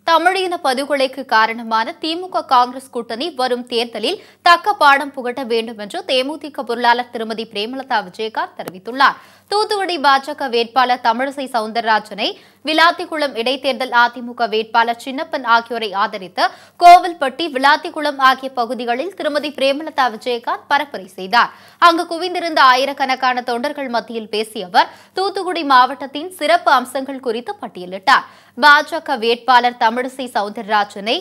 தமிழின படுகொலைக்கு காரணமான திமுக காங்கிரஸ் கூட்டணி வரும் தேர்தலில் தக்க பாடம் புகட்ட வேண்டும் என்று தேமுதிக பொருளாளர் திருமதி பிரேமலதா விஜயகாந்த் தெரிவித்துள்ளார். தூத்துக்குடி பாஜக வேட்பாளர் தமிழிசை சவுந்தரராஜனை, விளாத்திக்குளம் இடைத்தேர்தல் அதிமுக வேட்பாளர் சின்னப்பன் ஆகியோரை ஆதரித்து கோவில்பட்டி, விளாத்திக்குளம் ஆகிய பகுதிகளில் திருமதி பிரேமலதா விஜயகாந்த் பரப்புரை செய்தார். அங்கு குவிந்திருந்த ஆயிரக்கணக்கான தொண்டர்கள் மத்தியில் பேசிய அவர் தூத்துக்குடி மாவட்டத்தின் சிறப்பு அம்சங்கள் குறித்து பட்டியலிட்டார். பாஜக வேட்பாளர் தமிழிசை சவுந்தரராஜனை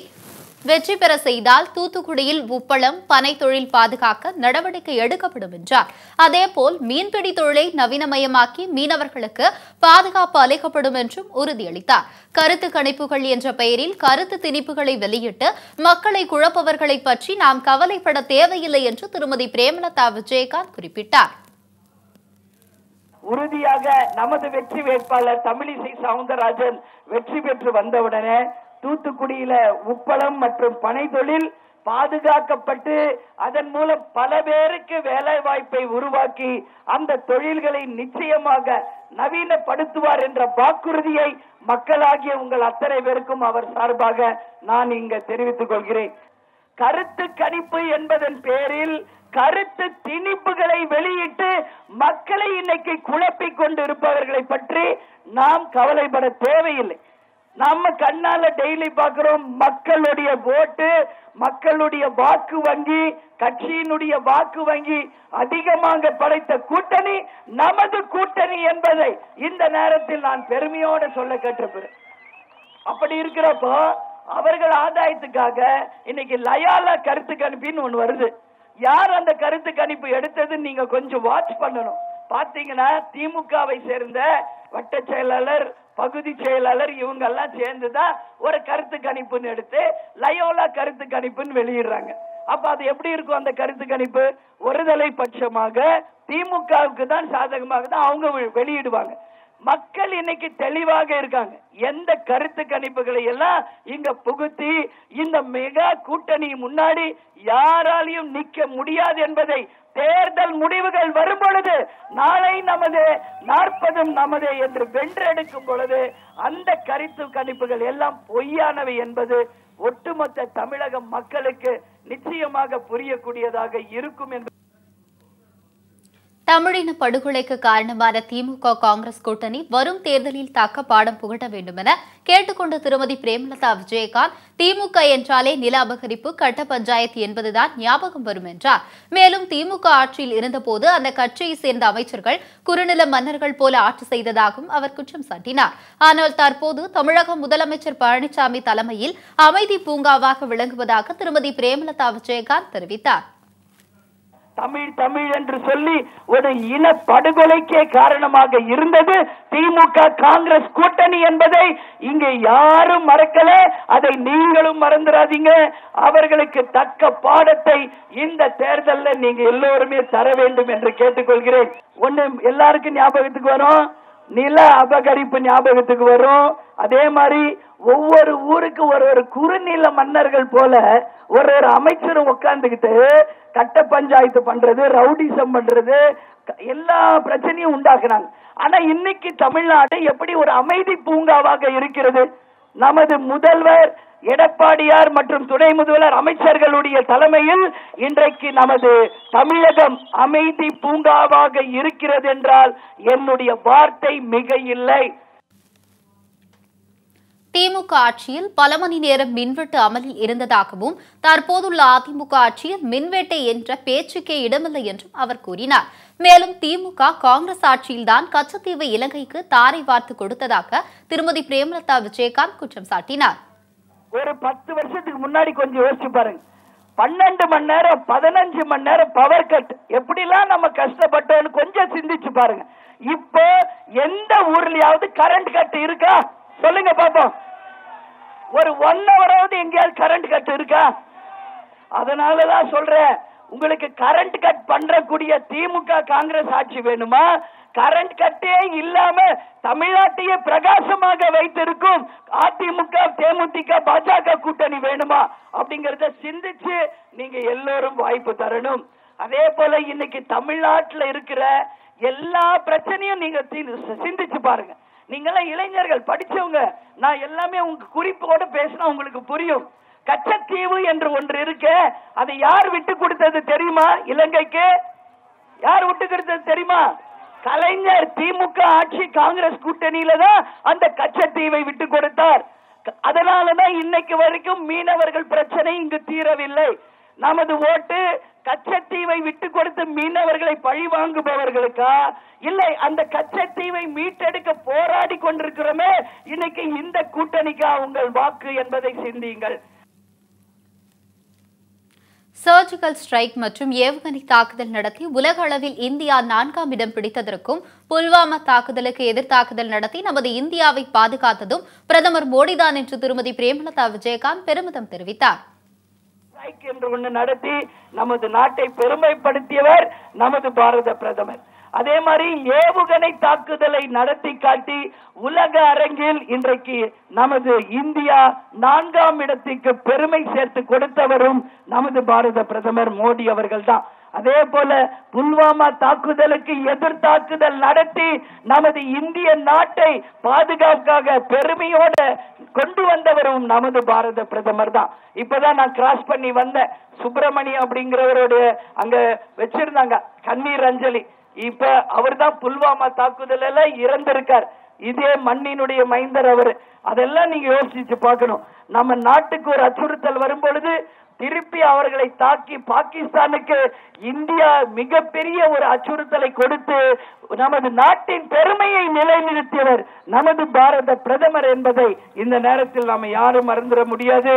வெற்றி பெற செய்தால் தூத்துக்குடியில் உப்பளம், பனை தொழில் பாதுகாக்க நடவடிக்கை எடுக்கப்படும் என்றார். அதேபோல் மீன்பிடி தொழிலை நவீனமயமாக்கி மீனவர்களுக்கு பாதுகாப்பு அளிக்கப்படும் என்றும் உறுதியளித்தார். கருத்து கணிப்புகள் என்ற பெயரில் கருத்து திணிப்புகளை வெளியிட்டு மக்களை குழப்பவர்களை பற்றி நாம் கவலைப்பட தேவையில்லை என்று திருமதி பிரேமலதா விஜயகாந்த் குறிப்பிட்டார். உறுதியாக நமது வெற்றி வேட்பாளர் தமிழிசை சவுந்தரராஜன் வெற்றி பெற்று வந்தவுடனே தூத்துக்குடியில உப்பளம் மற்றும் பனை தொழில் பாதுகாக்கப்பட்டு அதன் மூலம் பல பேருக்கு வேலை வாய்ப்பை உருவாக்கி அந்த தொழில்களை நிச்சயமாக நவீனப்படுத்துவார் என்ற வாக்குறுதியை மக்களாகிய உங்கள் அத்தனை பேருக்கும் அவர் சார்பாக நான் இங்க தெரிவித்துக் கொள்கிறேன். கருத்து கணிப்பு என்பதன் பேரில் கருத்து திணிப்புகளை வெளியிட்டு மக்களை இன்னைக்கு குழப்பிக் கொண்டு இருப்பவர்களை பற்றி நாம் கவலைப்பட தேவையில்லை. நம்ம கண்ணால டெய்லி பார்க்கிறோம், மக்களுடைய ஓட்டு, மக்களுடைய வாக்கு வங்கி, கட்சியினுடைய வாக்கு வங்கி அதிகமாக படைத்த கூட்டணி நமது கூட்டணி என்பதை இந்த நேரத்தில் நான் பெருமையோடு சொல்ல கேட்டிருக்கிறேன். அப்படி இருக்கிறப்போ அவர்கள் ஆதாயத்துக்காக இன்னைக்கு லயாலா கருத்து கணிப்பின்னு ஒண்ணு வருது. யார் அந்த கருத்து கணிப்பு எடுத்ததுன்னு நீங்க கொஞ்சம் வாட்ச் பண்ணணும். பாத்தீங்கன்னா திமுகவை சேர்ந்த வட்ட செயலாளர், பகுதி செயலாளர் இவங்க எல்லாம் சேர்ந்துதான் ஒரு கருத்து கணிப்புன்னு எடுத்து லயோலா கருத்து கணிப்புன்னு வெளியிடுறாங்க. அப்ப அது எப்படி இருக்கும்? அந்த கருத்து கணிப்பு ஒருதலை பட்சமாக திமுகவுக்கு தான் சாதகமாக தான் அவங்க வெளியிடுவாங்க. மக்கள் இன்னைக்கு தெளிவாக இருக்காங்க. எந்த கருத்து கணிப்புகளை எல்லாம் இங்க புகுத்தி இந்த மெகா கூட்டணி முன்னாடி யாராலையும் நிக்க முடியாது என்பதை தேர்தல் முடிவுகள் வரும் பொழுது, நாளை நமது 40 நமது என்று வென்றெடுக்கும் பொழுது அந்த கருத்து கணிப்புகள் எல்லாம் பொய்யானவை என்பது ஒட்டுமொத்த தமிழக மக்களுக்கு நிச்சயமாக புரியக்கூடியதாக இருக்கும் என்பது. தமிழின படுகொலைக்கு காரணமான திமுக காங்கிரஸ் கூட்டணி வரும் தேர்தலில் தக்க பாடம் புகட்ட வேண்டும் என கேட்டுக்கொண்ட திருமதி பிரேமலதா விஜயகாந்த், திமுக என்றாலே நில அபகரிப்பு, கட்ட பஞ்சாயத்து என்பதுதான் ஞாபகம் வரும் என்றார். மேலும் திமுக ஆட்சியில் இருந்தபோது அந்த கட்சியை சேர்ந்த அமைச்சர்கள் குறுநில மன்னர்கள் போல ஆட்சி செய்ததாகவும் அவர் குற்றம் சாட்டினார். ஆனால் தற்போது தமிழக முதலமைச்சர் பழனிசாமி தலைமையில் அமைதி பூங்காவாக விளங்குவதாக திருமதி பிரேமலதா விஜயகாந்த் தெரிவித்தார். தமிழ் தமிழ் என்று சொல்லி ஒரு இன படுகொலைக்கே காரணமாக இருந்தது திமுக காங்கிரஸ் கூட்டணி என்பதை இங்கே யாரும் மறக்கல. அதை நீங்களும் மறந்துடாதீங்க. அவர்களுக்கு தக்க பாடத்தை இந்த தேர்தலில் நீங்க எல்லோருமே தர வேண்டும் என்று கேட்டுக்கொள்கிறேன். ஒண்ணு எல்லாருக்கும் ஞாபகத்துக்கு வரும், நில அபகரிப்பு ஞாபகத்துக்கு வரும். அதே மாதிரி ஒவ்வொரு ஊருக்கு ஒரு குறுநில மன்னர்கள் போல ஒரு அமைச்சரும் உட்கார்ந்துகிட்டு கட்ட பஞ்சாயத்து பண்றது, ரவுடிசம் பண்றது, எல்லா பிரச்சனையும் உண்டாக்குறாங்க. ஆனா இன்னைக்கு தமிழ்நாடு எப்படி ஒரு அமைதி பூங்காவாக இருக்கிறது? நமது முதல்வர் எடப்பாடியார் மற்றும் துணை முதல்வர் அமைச்சர்களுடைய தலைமையில் இன்றைக்கு நமது தமிழகம் அமைதி பூங்காவாக இருக்கிறது என்றால் என்னுடைய வார்த்தை மிக இல்லை. திமுக ஆட்சியில் பல மணி நேரம் மின்வெட்டு அமலில் இருந்ததாகவும் தற்போதுள்ள அதிமுக ஆட்சியில் மின்வெட்டை என்ற பேச்சுக்கே இடமில்லை என்றும் அவர் கூறினார். மேலும் திமுக காங்கிரஸ் ஆட்சியில்தான் கச்சத்தீவை இலங்கைக்கு தாரை வார்த்து கொடுத்ததாக திருமதி பிரேமலதா விஜயகாந்த் குற்றம் சாட்டினார். ஒரு 10 வருஷத்துக்கு முன்னாடி கொஞ்சம் யோசிச்சு பாருங்க. 12 மணி நேரம் 15 மணி நேரம் பவர் கட் எப்படிலாம் நம்ம கஷ்டப்பட்டோம்னு கொஞ்சம் சிந்திச்சு பாருங்க. இப்போ எந்த ஊர்லயாவது கரண்ட் கட் இருக்கா? சொல்லுங்க பாப்போம். ஒரு 1 ஹவராவது எங்கேயாவது கரண்ட் கட் இருக்கா? அதனாலதான் சொல்றேன், உங்களுக்கு கரண்ட் கட் பண்றக்கூடிய திமுக காங்கிரஸ் ஆட்சி வேணுமா? கரண்ட் கட்டே இல்லாம தமிழ்நாட்டையே பிரகாசமாக வைத்திருக்கும் அதிமுக, தேமுதிக, பாஜக கூட்டணி வேணுமா? அப்படிங்கறத சிந்திச்சு நீங்க எல்லோரும் வாய்ப்பு தரணும். அதே போல இன்னைக்கு தமிழ்நாட்டில் இருக்கிற எல்லா பிரச்சனையும் நீங்க சிந்திச்சு பாருங்க. நீங்களாம் இளைஞர்கள் படிச்சவங்க, நான் எல்லாமே உங்க குறிப்போட பேசினா உங்களுக்கு புரியும். கச்சத்தீவு என்று ஒன்று இருக்கு, அதை யார் விட்டு கொடுத்தது தெரியுமா? இலங்கைக்கு யார் விட்டு கொடுத்தது தெரியுமா? கலைஞர். திமுக ஆட்சி காங்கிரஸ் கூட்டணியில தான் அந்த கச்சத்தீவை விட்டு கொடுத்தார். அதனாலதான் இன்னைக்கு வரைக்கும் மீனவர்கள் பிரச்சனை இங்கு தீரவில்லை. நமது ஓட்டு கச்சத்தீவை விட்டு கொடுத்து மீனவர்களை பழி வாங்குபவர்களுக்கா, இல்லை அந்த கச்சத்தீவை மீட்டெடுக்க போராடி கொண்டிருக்கிறோமே இன்னைக்கு இந்த கூட்டணிக்கா உங்கள் வாக்கு என்பதை சிந்தியுங்கள். சர்ஜிக்கல் ஸ்ட்ரைக் மற்றும் ஏவுகணை தாக்குதல் நடத்தி உலக அளவில் இந்தியா 4ஆம் இடம் பிடித்ததற்கும், புல்வாமா தாக்குதலுக்கு எதிர்த்தாக்குதல் நடத்தி நமது இந்தியாவை பாதுகாத்ததும் பிரதமர் மோடிதான் என்று திருமதி பிரேமலதா விஜயகாந்த் பெருமிதம் தெரிவித்தார். ஸ்ட்ரைக் என்று ஒன்று நடத்தி நமது நாட்டை பெருமைப்படுத்தியவர் நமது பாரத பிரதமர். அதே மாதிரி ஏவுகணை தாக்குதலை நடத்தி காட்டி உலக அரங்கில் இன்றைக்கு நமது இந்தியா 4ஆம் இடத்துக்கு பெருமை சேர்த்து கொடுத்தவரும் நமது பாரத பிரதமர் மோடி அவர்கள் தான். அதே போல புல்வாமா தாக்குதலுக்கு எதிர் தாக்குதல் நடத்தி நமது இந்திய நாட்டை பாதுகாப்பாக பெருமையோட கொண்டு வந்தவரும் நமது பாரத பிரதமர் தான். இப்பதான் நான் கிராஸ் பண்ணி வந்தேன், சுப்பிரமணியம் அப்படிங்கிறவரோட அங்க வச்சிருந்தாங்க கண்ணீர் அஞ்சலி. இப்ப அவர் தான் புல்வாமா தாக்குதல் எல்லாம் இறந்திருக்கார். இதே மண்ணினுடைய மைந்தர் அவர். அதெல்லாம் நீங்க யோசிச்சு பார்க்கணும். நம்ம நாட்டுக்கு ஒரு அச்சுறுத்தல் வரும் பொழுது திருப்பி அவர்களை தாக்கி பாகிஸ்தானுக்கு இந்தியா மிகப்பெரிய ஒரு அச்சுறுத்தலை கொடுத்து நமது நாட்டின் பெருமையை நிலைநிறுத்தியவர் நமது பாரத பிரதமர் என்பதை இந்த நேரத்தில் நாம யாரும் மறந்துட முடியாது.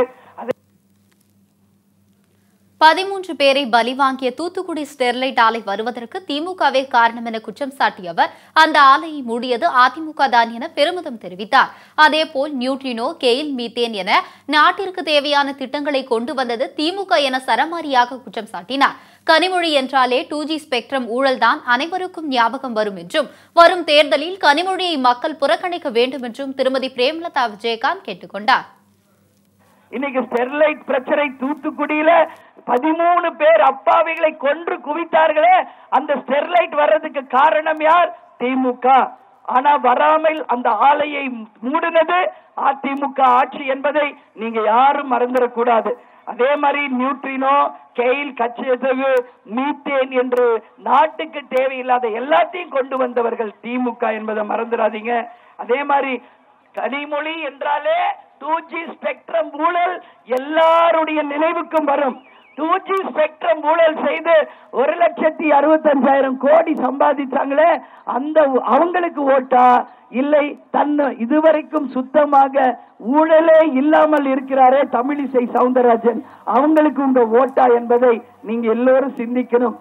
13 பேரை பலி வாங்கிய தூத்துக்குடி ஸ்டெர்லைட் ஆலை வருவதற்கு திமுகவே காரணம் என குற்றம் சாட்டிய அவர், அந்த ஆலையை மூடியது அதிமுக தான் என பெருமிதம் தெரிவித்தார். அதேபோல் நியூட்ரினோ, கெயில் மீத்தேன் என நாட்டிற்கு தேவையான திட்டங்களை கொண்டு வந்தது திமுக என சரமாரியாக குற்றம் சாட்டினார். கனிமொழி என்றாலே 2G ஸ்பெக்ட்ரம் ஊழல்தான் அனைவருக்கும் ஞாபகம் வரும் என்றும், வரும் தேர்தலில் கனிமொழியை மக்கள் புறக்கணிக்க வேண்டும் என்றும் திருமதி பிரேமலதா விஜயகாந்த் கேட்டுக் கொண்டார். இன்னைக்கு ஸ்டெர்லைட் பிரச்சனை தூத்துக்குடியில 13 பேர் அப்பாவிகளை கொன்று குவித்தார்களே, அந்த ஸ்டெர்லைட் வர்றதுக்கு காரணம் யார்? திமுக. ஆனா வராமல் அந்த ஆலையை மூடினது அதிமுக ஆட்சி என்பதை நீங்க யாரும் மறந்துடக்கூடாது. அதே மாதிரி நியூட்ரினோ, கெயில், கச்சத்தீவு, மீத்தேன் என்று நாட்டுக்கு தேவையில்லாத எல்லாத்தையும் கொண்டு வந்தவர்கள் திமுக என்பதை மறந்துடாதீங்க. அதே மாதிரி கனிமொழி என்றாலே 2G ஸ்பெக்ட்ரம் ஊழல் எல்லாருடைய நினைவுக்கும் வரும். 2G ஸ்பெக்ட்ரம் ஊழல் செய்து 1,65,000 கோடி சம்பாதிச்சாங்களே, அந்த அவங்களுக்கு ஓட்டா, இல்லை இதுவரைக்கும் சுத்தமாக ஊழலே இல்லாமல் இருக்கிறாரே தமிழிசை சவுந்தரராஜன், அவங்களுக்கு உங்க ஓட்டா என்பதை நீங்க எல்லோரும் சிந்திக்கணும்.